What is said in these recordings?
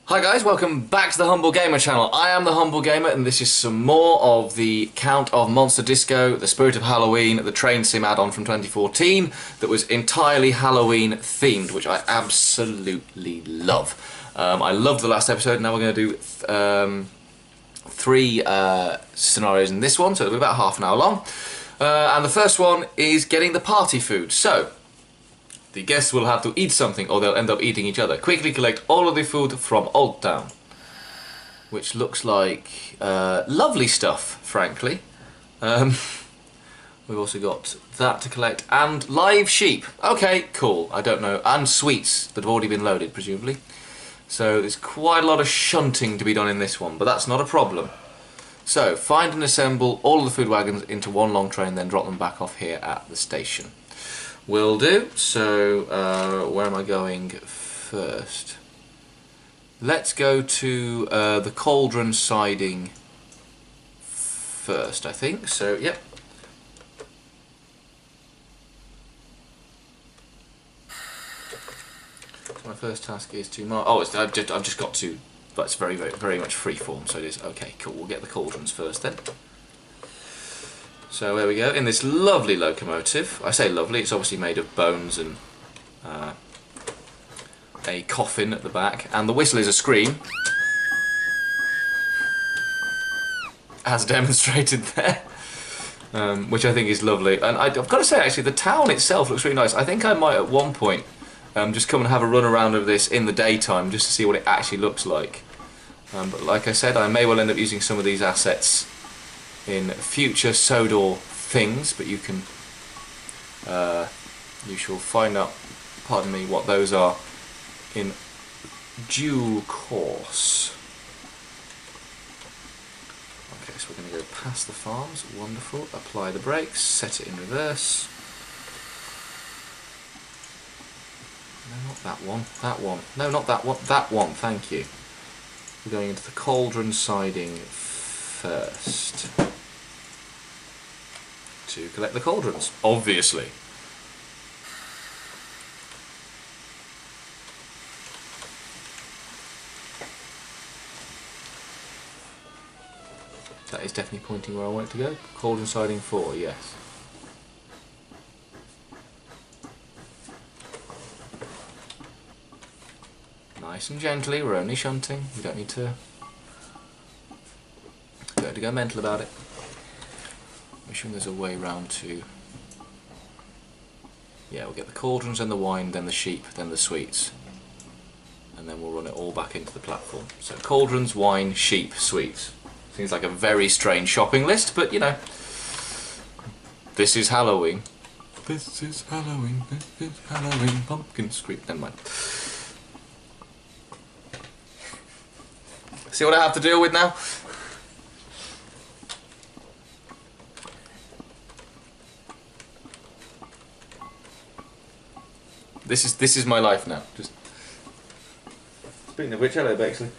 Hi guys, welcome back to the Humble Gamer channel. I am the Humble Gamer and this is some more of the Count of Monster Disco, the Spirit of Halloween, the Train Sim add-on from 2014 that was entirely Halloween themed, which I absolutely love. I loved the last episode, now we're going to do three scenarios in this one, so it'll be about half an hour long. And the first one is getting the party food. So, the guests will have to eat something or they'll end up eating each other. Quickly collect all of the food from Old Town. Which looks like lovely stuff, frankly. We've also got that to collect. And live sheep. Okay, cool. I don't know. And sweets that have already been loaded, presumably. So there's quite a lot of shunting to be done in this one, but that's not a problem. So, find and assemble all of the food wagons into one long train, then drop them back off here at the station. Will do. So, where am I going first? Let's go to the cauldron siding first, I think. So, yep. So my first task is to mark. Oh, I've just got to. But it's very much freeform. So it is okay. Cool. We'll get the cauldrons first then. So there we go, in this lovely locomotive. I say lovely, it's obviously made of bones and a coffin at the back, and the whistle is a scream, as demonstrated there, which I think is lovely. And I've got to say, actually, the town itself looks really nice. I think I might at one point just come and have a run around of this in the daytime just to see what it actually looks like. But like I said, I may well end up using some of these assets in future Sodor things, but you can you shall find out, pardon me, what those are in due course. Okay, so we're going to go past the farms. Wonderful. Apply the brakes, set it in reverse. No, not that one. That one. No, not that one. That one. Thank you. We're going into the cauldron siding first to collect the cauldrons, obviously. That is definitely pointing where I want it to go. Cauldron siding 4, yes. Nice and gently, we're only shunting. We don't need to go mental about it. I'm sure there's a way round to... Yeah, we'll get the cauldrons and the wine, then the sheep, then the sweets. And then we'll run it all back into the platform. So cauldrons, wine, sheep, sweets. Seems like a very strange shopping list, but you know. This is Halloween. This is Halloween, this is Halloween, pumpkin scream. Never mind. See what I have to deal with now? This is my life now. Just speaking of which, hello Bexley.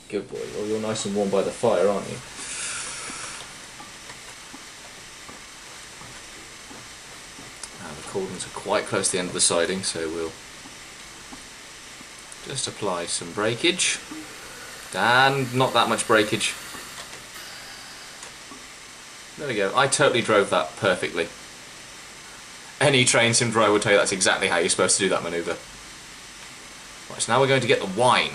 Good boy. Well, you're nice and warm by the fire, aren't you? Now the cauldrons are quite close to the end of the siding, so we'll just apply some breakage. And not that much breakage. There we go. I totally drove that perfectly. Any train sim driver would tell you that's exactly how you're supposed to do that manoeuvre. Right, so now we're going to get the wine.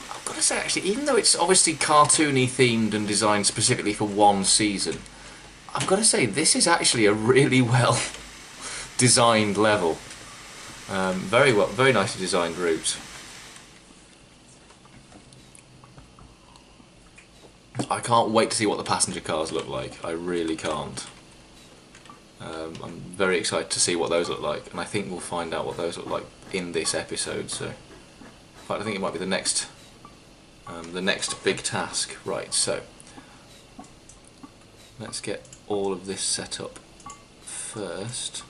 I've got to say, actually, even though it's obviously cartoony themed and designed specifically for one season, I've got to say this is actually a really well designed level. Very nicely designed route. I can't wait to see what the passenger cars look like. I really can't. I'm very excited to see what those look like, and I think we'll find out what those look like in this episode. So, in fact, I think it might be the next big task. Right. So, let's get all of this set up first.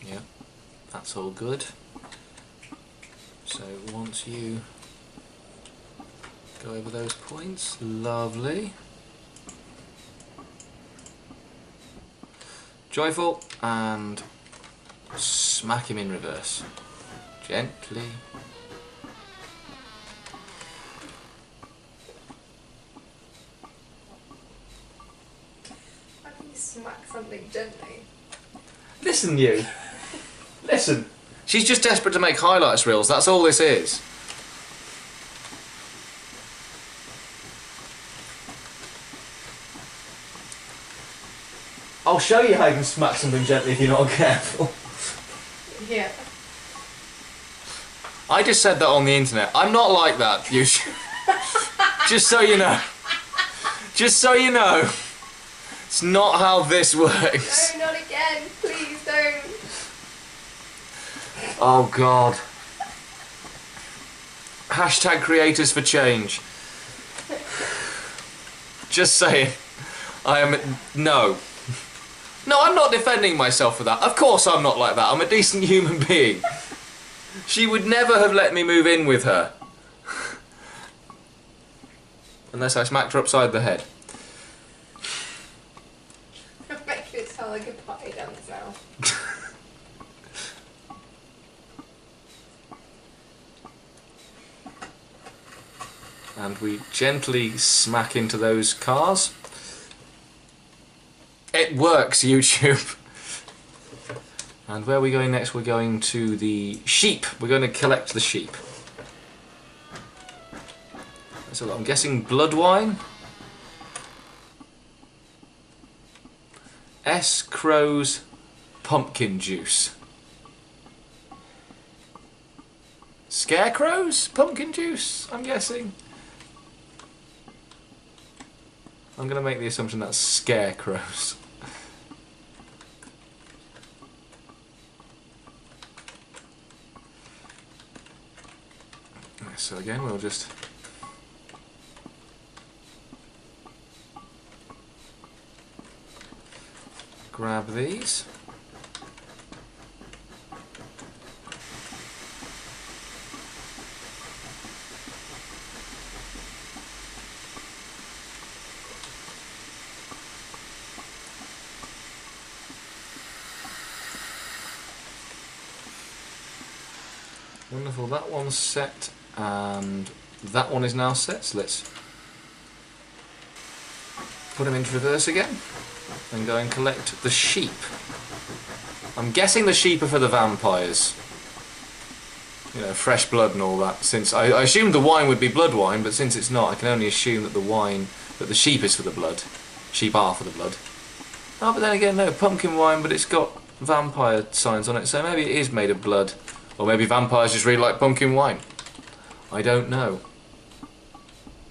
Yeah, that's all good. So once you Go over those points. Lovely. Joyful, and smack him in reverse. Gently. How can you smack something gently? Listen, you. Listen. She's just desperate to make highlights reels, that's all this is. I'll show you how you can smack something gently if you're not careful. Yeah. I just said that on the internet. I'm not like that, you just so you know. Just so you know. It's not how this works. No, not again. Please don't. Oh God. Hashtag creators for change. Just saying. No. No, I'm not defending myself for that. Of course I'm not like that. I'm a decent human being. She would never have let me move in with her. Unless I smacked her upside the head. I'll make you sound like a party dance now. And we gently smack into those cars. It works, YouTube. And where are we going next? We're going to the sheep. We're going to collect the sheep. So I'm guessing blood wine. S. Crow's pumpkin juice. Scarecrow's pumpkin juice, I'm guessing. I'm going to make the assumption that's scarecrows. So again, we'll just grab these. Wonderful, that one's set and that one is now set, so let's put them into reverse again and go and collect the sheep. I'm guessing the sheep are for the vampires. You know, fresh blood and all that, since I assumed the wine would be blood wine, but since it's not, I can only assume that the sheep is for the blood. Sheep are for the blood. Oh, but then again, no, pumpkin wine, but it's got vampire signs on it, so maybe it is made of blood. Or maybe vampires just really like pumpkin wine. I don't know.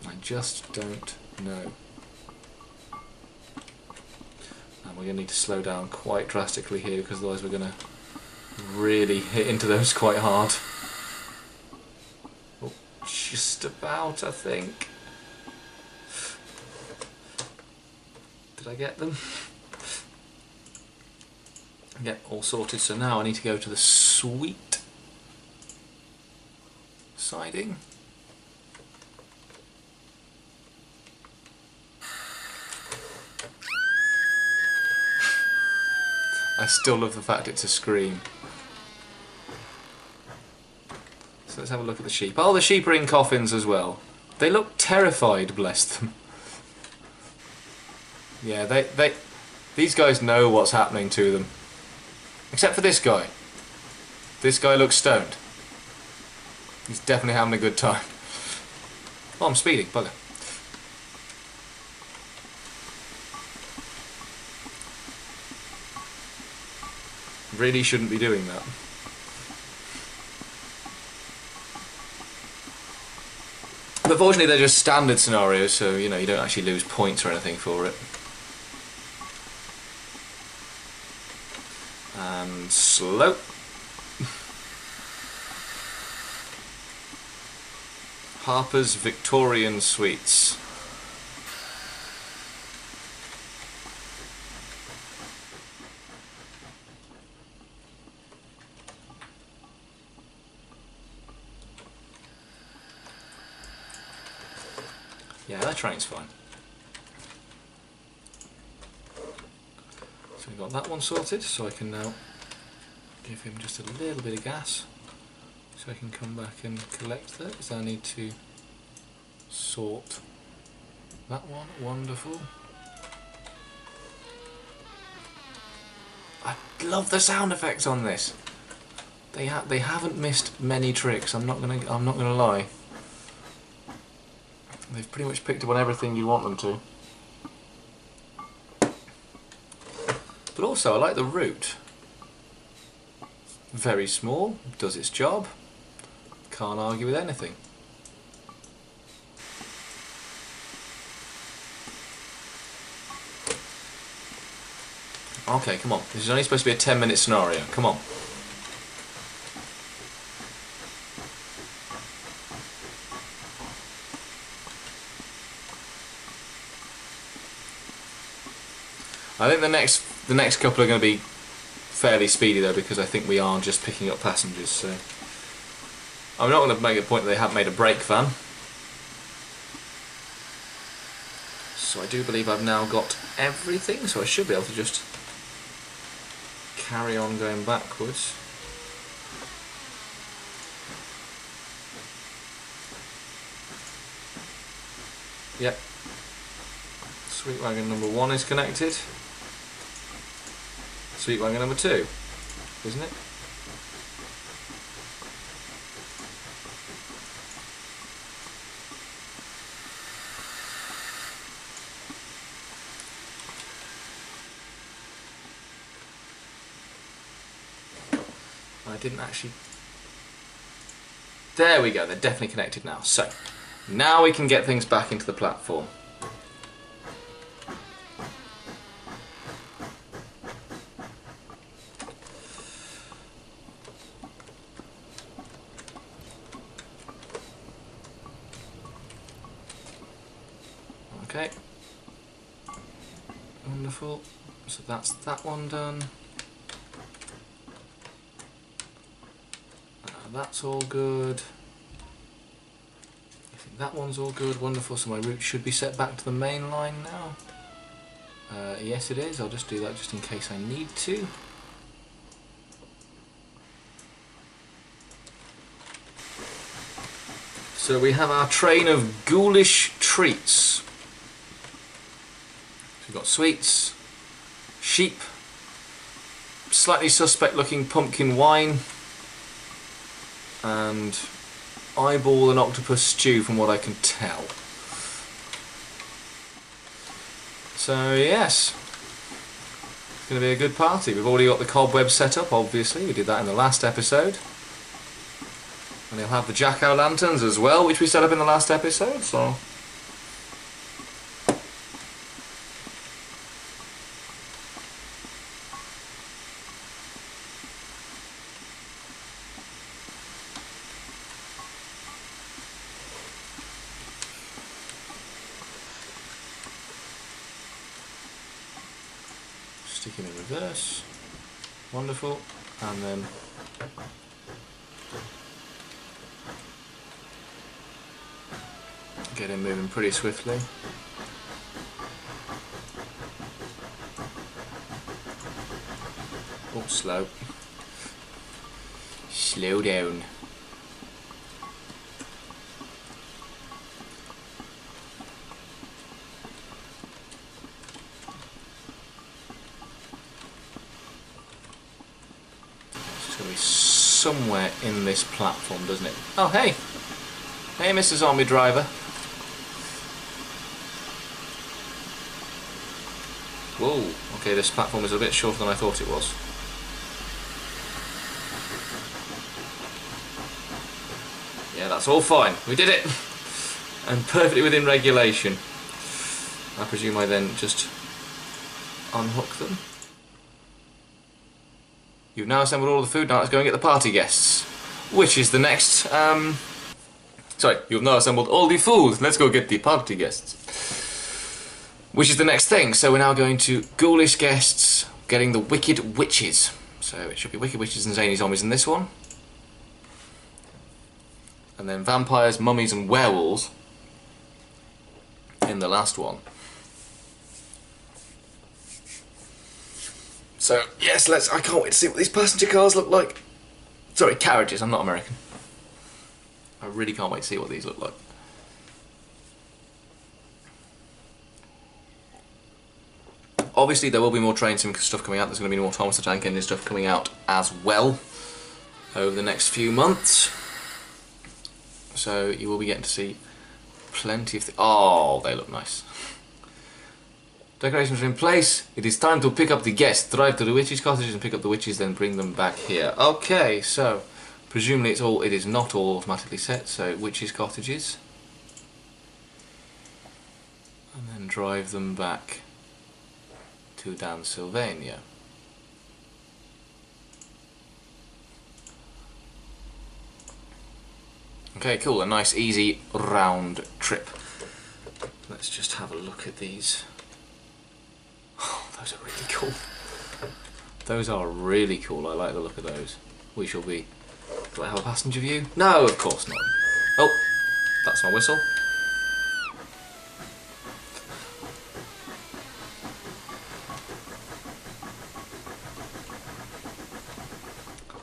I just don't know. And we're going to need to slow down quite drastically here, because otherwise we're going to really hit into those quite hard. Oh, just about, I think. Did I get them? Yep, all sorted. So now I need to go to the sweet siding. I still love the fact it's a scream. So let's have a look at the sheep. Oh, the sheep are in coffins as well. They look terrified, bless them. Yeah, these guys know what's happening to them. Except for this guy. This guy looks stoned. He's definitely having a good time. Oh, I'm speeding, bugger. Really shouldn't be doing that. But fortunately they're just standard scenarios, so you know, you don't actually lose points or anything for it. And slow. Harper's Victorian Sweets. Yeah, that train's fine. So we've got that one sorted, so I can now give him just a little bit of gas so I can come back and collect those. I need to sort that one. Wonderful. I love the sound effects on this. They haven't missed many tricks. I'm not gonna lie. They've pretty much picked up on everything you want them to. But also, I like the root. Very small, does its job. Can't argue with anything. Okay, come on. This is only supposed to be a 10-minute scenario. Come on. I think the next couple are going to be fairly speedy though, because I think we are just picking up passengers. So I'm not going to make a point that they haven't made a brake van. So I do believe I've now got everything, so I should be able to just carry on going backwards. Yep. Sweet wagon number 1 is connected. Sweet wagon number 2, isn't it? I didn't actually... There we go, they're definitely connected now. So, now we can get things back into the platform. Okay. Wonderful. So that's that one done. That's all good. I think that one's all good. Wonderful. So my route should be set back to the main line now. Yes it is. I'll just do that just in case I need to. So we have our train of ghoulish treats. So we've got sweets, sheep, slightly suspect looking pumpkin wine, and eyeball and octopus stew from what I can tell. So yes, it's going to be a good party. We've already got the cobweb set up, obviously, we did that in the last episode. And he'll have the jack-o'-lanterns as well, which we set up in the last episode, so... Stick him in reverse. Wonderful. And then... get him moving pretty swiftly. Oh, slow. Slow down. It's going to be somewhere in this platform, doesn't it? Oh, hey! Hey, Mr. Zombie Driver. Whoa, okay, this platform is a bit shorter than I thought it was. Yeah, that's all fine. We did it! And perfectly within regulation. I presume I then just unhook them. You've now assembled all the food, now let's go and get the party guests. Which is the next, Sorry, you've now assembled all the food, let's go get the party guests. Which is the next thing, so we're now going to ghoulish guests, getting the wicked witches. So it should be wicked witches and zany zombies in this one. And then vampires, mummies and werewolves in the last one. So yes, I can't wait to see what these passenger cars look like. Sorry, carriages, I'm not American. I really can't wait to see what these look like. Obviously there will be more train sim stuff coming out, there's going to be more Thomas the Tank Engine stuff coming out as well over the next few months. So you will be getting to see plenty of oh, they look nice. Decorations are in place. It is time to pick up the guests. Drive to the witches' cottages and pick up the witches, then bring them back here. Okay, so presumably it is not all automatically set, so witches' cottages. And then drive them back to Sylvania. Okay, cool, a nice easy round trip. Let's just have a look at these. Oh, those are really cool. Those are really cool, I like the look of those. We shall be... Do I have a passenger view? No, of course not. Oh, that's my whistle.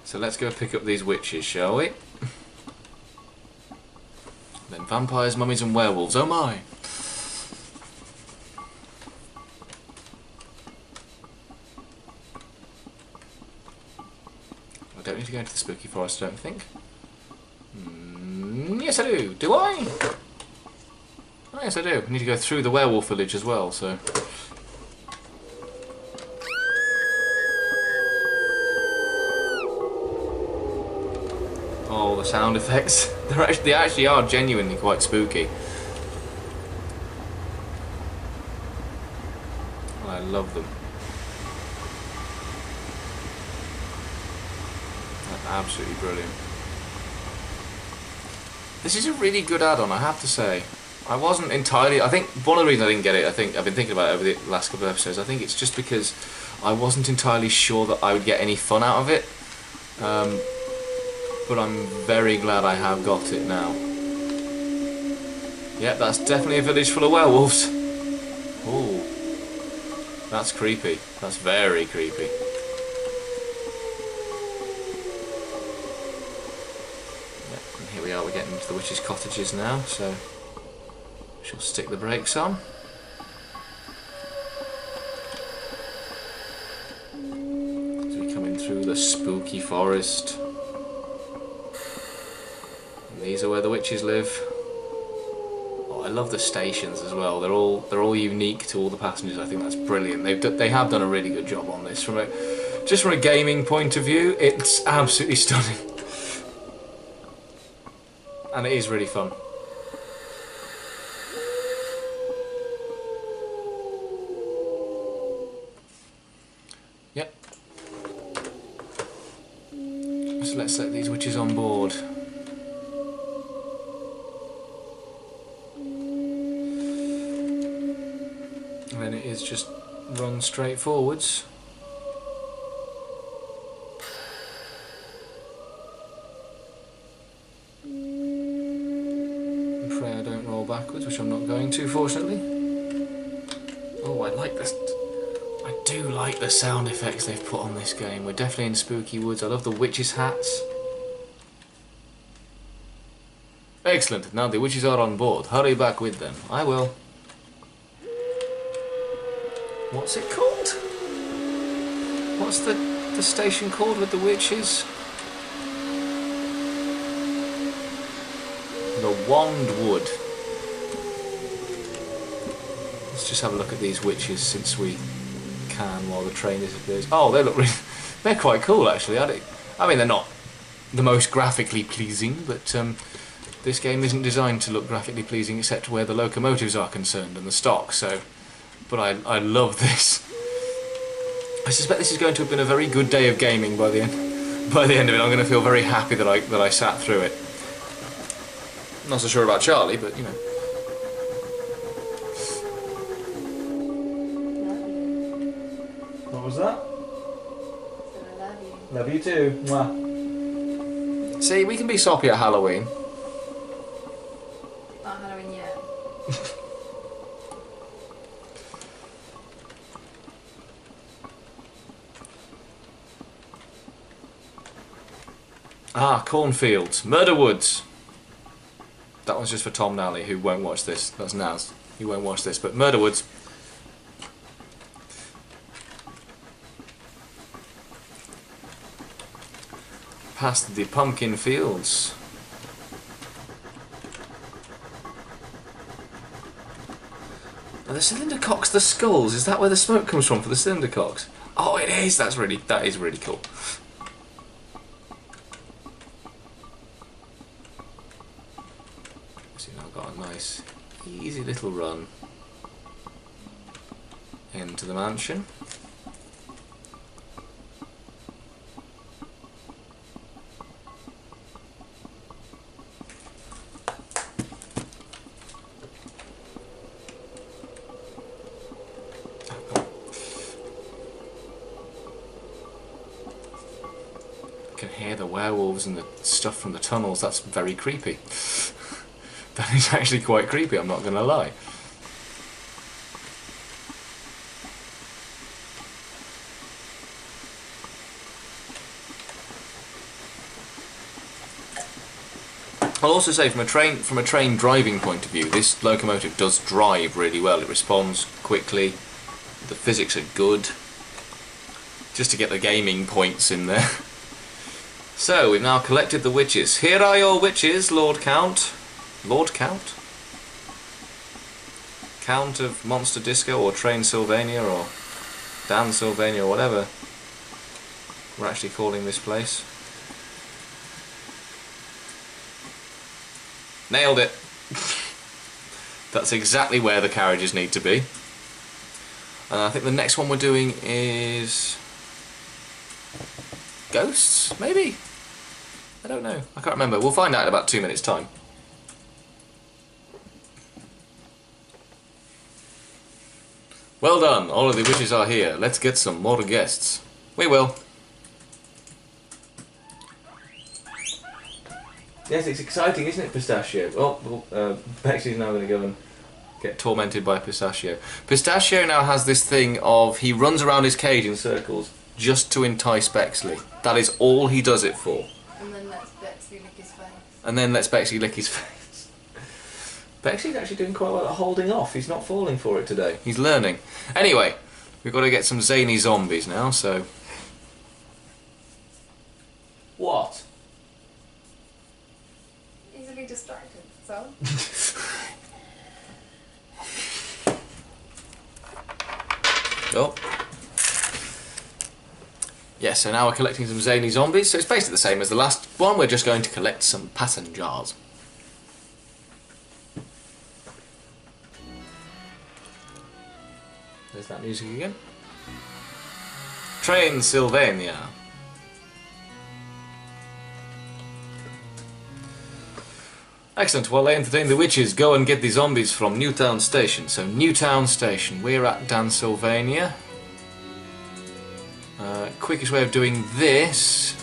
So let's go pick up these witches, shall we? Then vampires, mummies and werewolves, oh my! I don't need to go into the spooky forest, I don't think. Yes I do! Do I? Oh, yes I do. I need to go through the werewolf village as well, so... Oh, the sound effects. They actually are genuinely quite spooky. I love them. They're absolutely brilliant. This is a really good add-on, I have to say. I wasn't entirely... I think one of the reasons I didn't get it, I've been thinking about it over the last couple of episodes, I think it's just because I wasn't entirely sure that I would get any fun out of it. But I'm very glad I have got it now. Yep, that's definitely a village full of werewolves. Ooh, that's creepy. That's very creepy. Yep, and here we are, we're getting into the witches' cottages now, so we shall stick the brakes on. As we come in through the spooky forest. These are where the witches live. Oh, I love the stations as well. They're all unique to all the passengers. I think that's brilliant. They have done a really good job on this. Just from a gaming point of view, it's absolutely stunning, and it is really fun. Yep. So let's let these witches on board. Then it is just run straight forwards. And pray I don't roll backwards, which I'm not going to, fortunately. Oh, I like this. I do like the sound effects they've put on this game. We're definitely in spooky woods. I love the witches' hats. Excellent. Now the witches are on board. Hurry back with them. I will. What's it called? What's the station called with the witches? The Wand Wood. Let's just have a look at these witches since we can while the train disappears. Oh, they look really... They're quite cool actually. I mean, they're not the most graphically pleasing, but this game isn't designed to look graphically pleasing except where the locomotives are concerned and the stock, so... But I love this. I suspect this is going to have been a very good day of gaming by the end. By the end of it, I'm going to feel very happy that I sat through it. Not so sure about Charlie, but you know. What was that? I love you. Love you too. Mwah. See, we can be soppy at Halloween. Not Halloween yet. Ah, cornfields. Murder woods. That one's just for Tom Nally, who won't watch this. That's Naz. He won't watch this. But murder woods. Past the pumpkin fields. Are the cylinder cocks the skulls? Is that where the smoke comes from for the cylinder cocks? Oh, it is. That is really cool. So now I've got a nice, easy little run into the mansion. Can hear the werewolves and the stuff from the tunnels. That's very creepy. That is actually quite creepy, I'm not going to lie. I'll also say from a train driving point of view, this locomotive does drive really well. It responds quickly. The physics are good. Just to get the gaming points in there. So, we've now collected the witches. Here are your witches, Lord Count. Lord Count? Count of Monster Disco, or Train Sylvania, or Dan Sylvania, or whatever we're actually calling this place. Nailed it! That's exactly where the carriages need to be. I think the next one we're doing is ghosts, maybe? I don't know. I can't remember. We'll find out in about 2 minutes' time. Well done. All of the witches are here. Let's get some more guests. We will. Yes, it's exciting, isn't it, Pistachio? Oh, Bexley's now going to go and get tormented by Pistachio. Pistachio now has this thing of he runs around his cage in circles just to entice Bexley. That is all he does it for. And then lets Bexley lick his face. And then lets Bexley lick his face. Bexley's actually doing quite well at holding off. He's not falling for it today. He's learning. Anyway, we've got to get some zany zombies now, so... What? Easily distracted, so? Oh. Yeah, so now we're collecting some zany zombies, so it's basically the same as the last one, we're just going to collect some passengers. There's that music again. Train Sylvania. Excellent, while they entertain the witches, go and get the zombies from Newtown Station. So Newtown Station, we're at Dansylvania. Quickest way of doing this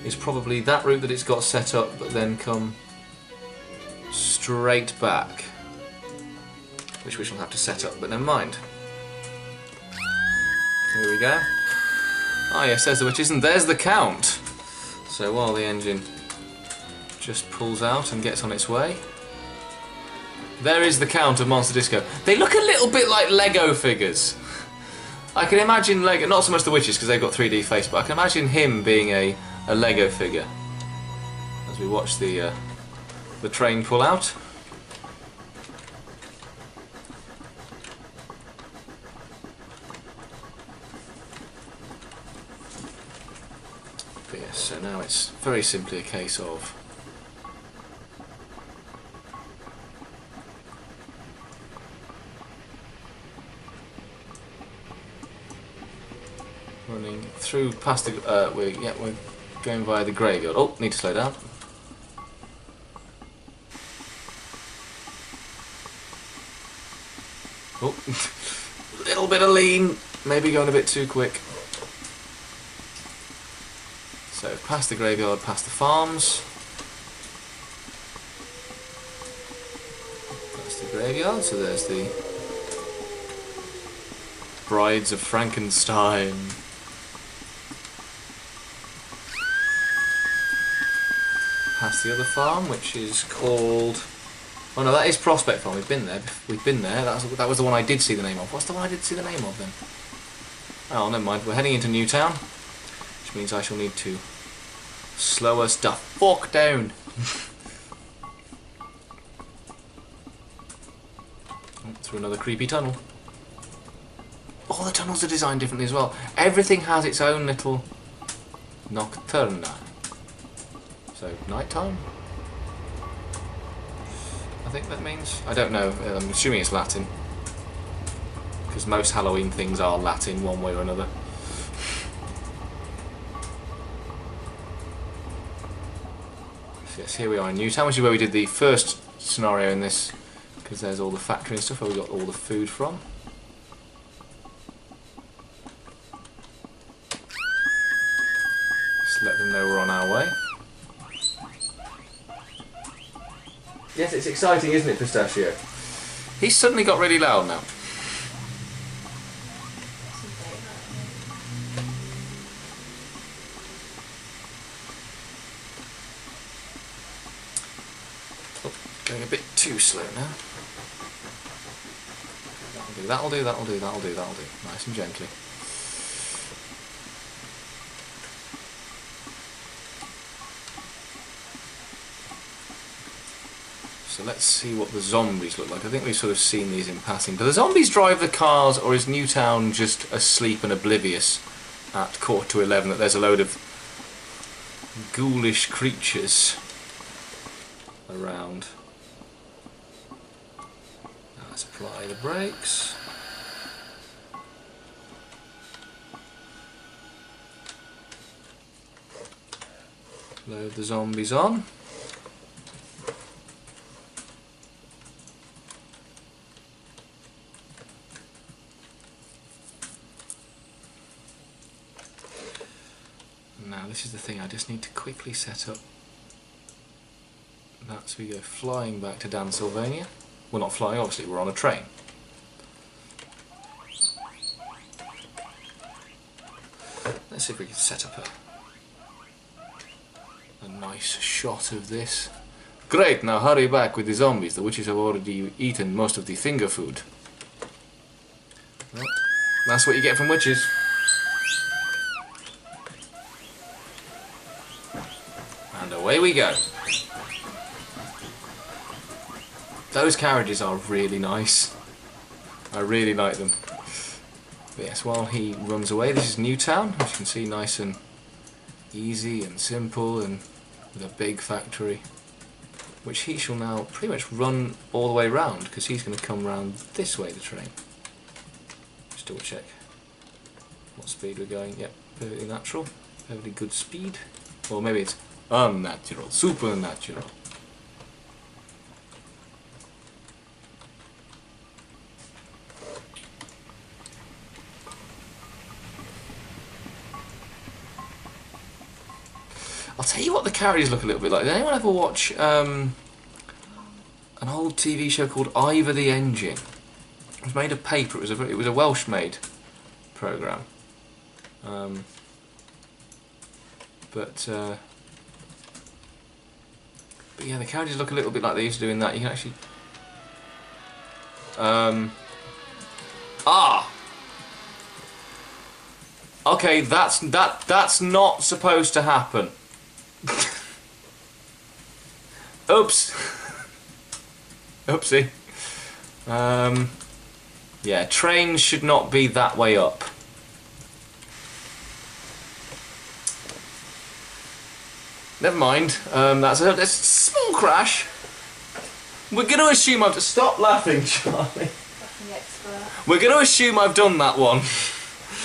is probably that route that it's got set up, but then come straight back. Which we shall have to set up, but never mind. Here we go. Ah yes, there's the witches, and there's the Count. So while the engine just pulls out and gets on its way, there is the Count of Monster Disco. They look a little bit like Lego figures. I can imagine Lego, not so much the witches because they've got 3D face, but I can imagine him being a Lego figure as we watch the train pull out. But yes, so now it's very simply a case of running through past the. We're going via the graveyard. Oh, need to slow down. Oh, little bit of lean. Maybe going a bit too quick. So past the graveyard, past the farms. Past the graveyard. So there's the Brides of Frankenstein. past the other farm, which is called... Oh no, that is Prospect Farm. We've been there. We've been there. That was the one I did see the name of. What's the one I did see the name of then? Oh, never mind. We're heading into Newtown, which means I shall need to slow us the fuck down. Through another creepy tunnel. All the tunnels are designed differently as well. Everything has its own little nocturna. So, nighttime? I think that means. I don't know. I'm assuming it's Latin. Because most Halloween things are Latin one way or another. So yes, here we are in Newtown, which is where we did the first scenario in this. Because there's all the factory and stuff where we got all the food from. Just let them know we're on our way. Yes, it's exciting, isn't it, Pistachio? He's suddenly got really loud now. Oh, going a bit too slow now. That'll do, that'll do, that'll do, that'll do. Nice and gently. So let's see what the zombies look like. I think we've sort of seen these in passing. Do the zombies drive the cars, or is Newtown just asleep and oblivious at 11:15 that there's a load of ghoulish creatures around? Now let's apply the brakes. Load the zombies on. Now this is the thing, I just need to quickly set up that so we go flying back to Dansylvania. We're not flying, obviously, we're on a train. Let's see if we can set up a nice shot of this. Great, now hurry back with the zombies. The witches have already eaten most of the finger food. Well, that's what you get from witches. And away we go. Those carriages are really nice. I really like them. But yes, while he runs away, this is Newtown, as you can see, nice and easy and simple, and with a big factory, which he shall now pretty much run all the way round, because he's going to come round this way, the train. Just double check what speed we're going. Yep, perfectly natural, perfectly good speed. Or maybe it's unnatural, supernatural. I'll tell you what the carriages look a little bit like. Did anyone ever watch an old TV show called Ivor the Engine? It was made of paper. It was a Welsh-made programme. But yeah, the carriages look a little bit like they used to do in that. You can actually... Okay, that's not supposed to happen. Oops. Oopsie. Yeah, trains should not be that way up. Never mind. That's a small crash. We're going to assume I've... Stop laughing, Charlie. We're going to assume I've done that one.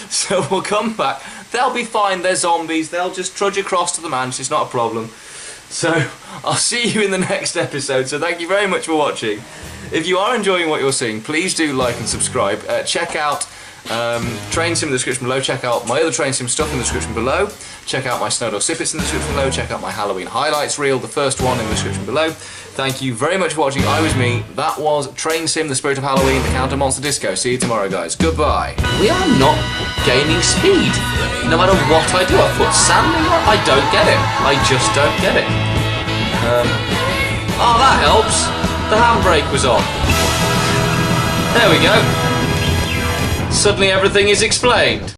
So we'll come back. They'll be fine, they're zombies. They'll just trudge across to the mansion, it's not a problem. So I'll see you in the next episode. So thank you very much for watching. If you are enjoying what you're seeing, please do like and subscribe. Check out Train Sim in the description below. Check out my other Train Sim stuff in the description below. Check out my Snowdog Sippets in the description below. Check out my Halloween highlights reel, the first one, in the description below. Thank you very much for watching. I was me. That was Train Sim, the Spirit of Halloween, the Count of Monster Disco. See you tomorrow, guys. Goodbye. We are not gaining speed. No matter what I do, I put sand in it. I don't get it. I just don't get it. Oh, that helps. The handbrake was on. There we go. Suddenly everything is explained.